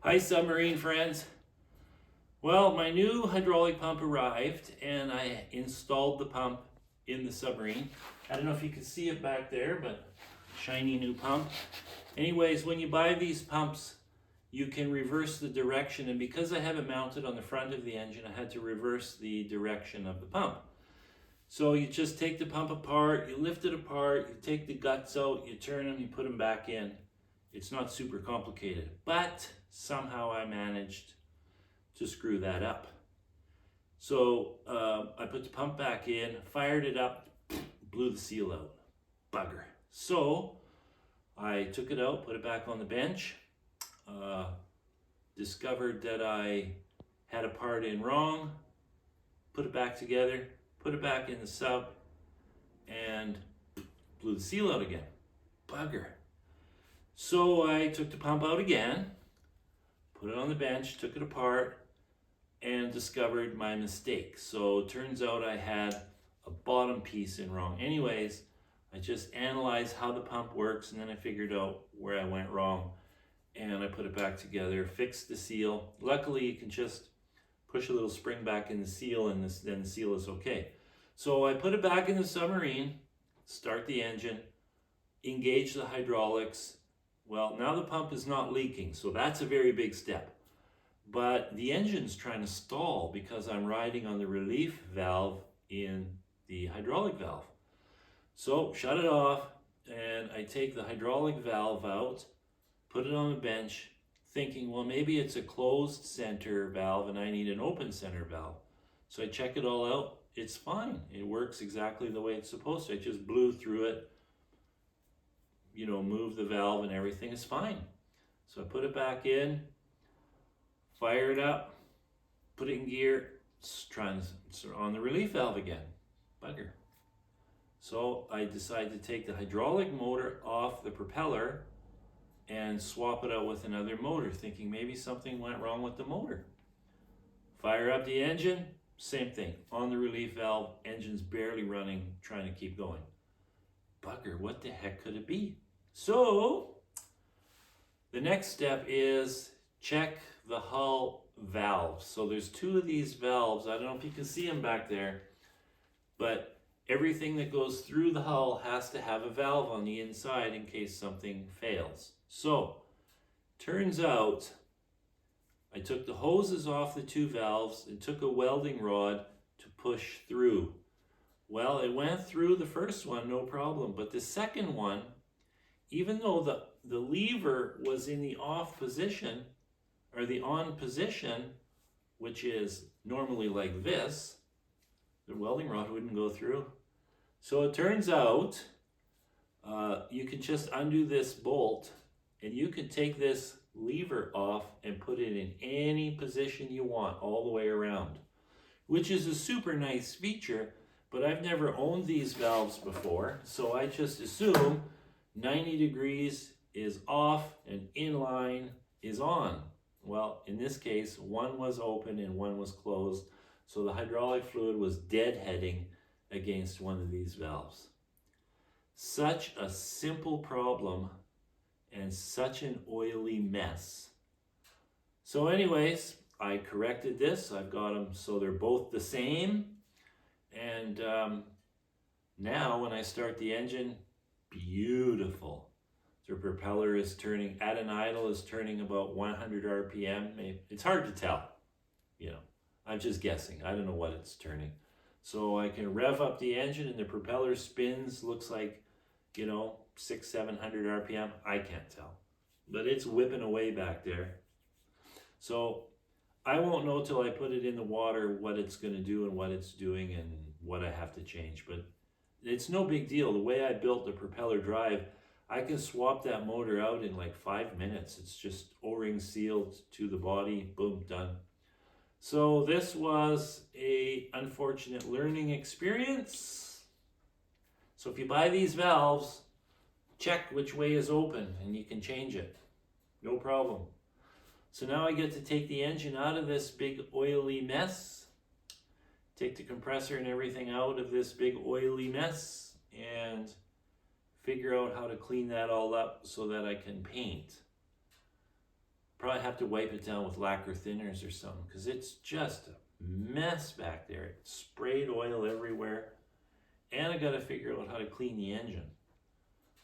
Hi, submarine friends. Well, my new hydraulic pump arrived and I installed the pump in the submarine. I don't know if you can see it back there, but shiny new pump. Anyways, when you buy these pumps, you can reverse the direction, and because I have it mounted on the front of the engine, I had to reverse the direction of the pump. So you just take the pump apart, you lift it apart, you take the guts out, you turn them, you put them back in. It's not super complicated, but somehow I managed to screw that up. So I put the pump back in, fired it up, blew the seal out. Bugger. So I took it out, put it back on the bench, discovered that I had a part in wrong, put it back together, put it back in the sub, and blew the seal out again. Bugger. So I took the pump out again, put it on the bench, took it apart, and discovered my mistake. So it turns out I had a bottom piece in wrong. Anyways, I just analyzed how the pump works, and then I figured out where I went wrong, and I put it back together, fixed the seal. Luckily, you can just push a little spring back in the seal, and then the seal is okay. So I put it back in the submarine, start the engine, engage the hydraulics. Well, now the pump is not leaking, so that's a very big step. But the engine's trying to stall because I'm riding on the relief valve in the hydraulic valve. So shut it off, and I take the hydraulic valve out, put it on the bench, thinking, well, maybe it's a closed center valve and I need an open center valve. So I check it all out. It's fine. It works exactly the way it's supposed to. I just blew through it, move the valve, and everything is fine. So I put it back in, fire it up, put it in gear, on the relief valve again. Bugger. So I decided to take the hydraulic motor off the propeller and swap it out with another motor, thinking maybe something went wrong with the motor. Fire up the engine, same thing. On the relief valve, engine's barely running, trying to keep going. Bugger, what the heck could it be? So the next step is check the hull valves. So there's two of these valves. I don't know if you can see them back there, but everything that goes through the hull has to have a valve on the inside in case something fails. So turns out I took the hoses off the two valves and took a welding rod to push through. Well, it went through the first one, no problem, but the second one, even though the lever was in the off position, or the on position, which is normally like this, the welding rod wouldn't go through. So it turns out you can just undo this bolt, and you can take this lever off and put it in any position you want all the way around, which is a super nice feature, but I've never owned these valves before, so I just assume 90 degrees is off and inline is on. Well, in this case, one was open and one was closed, so the hydraulic fluid was deadheading against one of these valves. Such a simple problem and such an oily mess. So anyways, I corrected this. I've got them so they're both the same. And now when I start the engine, beautiful. The propeller is turning, at an idle, is turning about 100 RPM. Maybe. It's hard to tell, I'm just guessing. I don't know what it's turning. So I can rev up the engine and the propeller spins, looks like, 600-700 RPM. I can't tell, but it's whipping away back there. So I won't know till I put it in the water what it's going to do and what it's doing and what I have to change, but it's no big deal. The way I built the propeller drive, I can swap that motor out in like 5 minutes. It's just O-ring sealed to the body, boom, done. So this was a unfortunate learning experience. So if you buy these valves, check which way is open and you can change it. No problem. So now I get to take the engine out of this big oily mess, take the compressor and everything out of this big oily mess, and figure out how to clean that all up so that I can paint. Probably have to wipe it down with lacquer thinners or something, because it's just a mess back there. It sprayed oil everywhere. And I got to figure out how to clean the engine.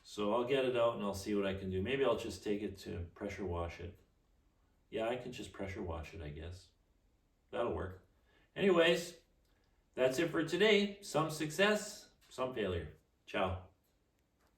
So I'll get it out and I'll see what I can do. Maybe I'll just take it to pressure wash it. Yeah, I can just pressure wash it, I guess. That'll work. Anyways, that's it for today. Some success, some failure. Ciao.